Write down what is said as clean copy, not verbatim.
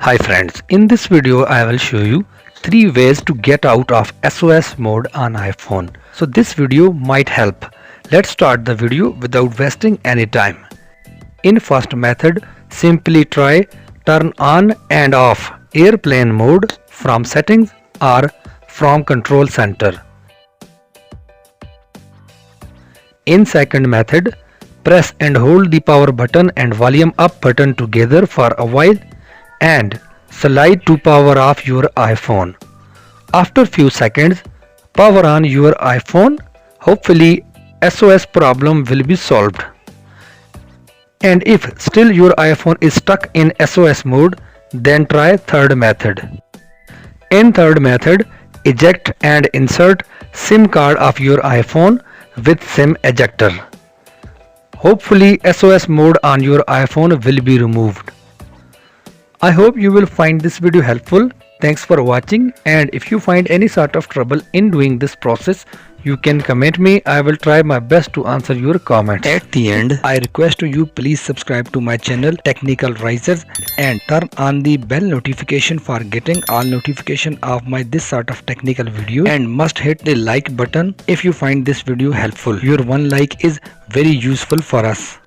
Hi friends, in this video I will show you 3 ways to get out of SOS mode on iPhone. So this video might help. Let's start the video without wasting any time. In first method, simply try turn on and off airplane mode from settings or from control center. In second method, press and hold the power button and volume up button together for a while and slide to power off your iPhone. After few seconds, power on your iPhone. Hopefully SOS problem will be solved. And if still your iPhone is stuck in SOS mode, then try third method. In third method, eject and insert SIM card of your iPhone with SIM ejector. Hopefully SOS mode on your iPhone will be removed. I hope you will find this video helpful. Thanks for watching, and if you find any sort of trouble in doing this process, you can comment me. I will try my best to answer your comments. At the end, I request you please subscribe to my channel Technical Risers and turn on the bell notification for getting all notification of my this sort of technical video, and must hit the like button if you find this video helpful. Your one like is very useful for us.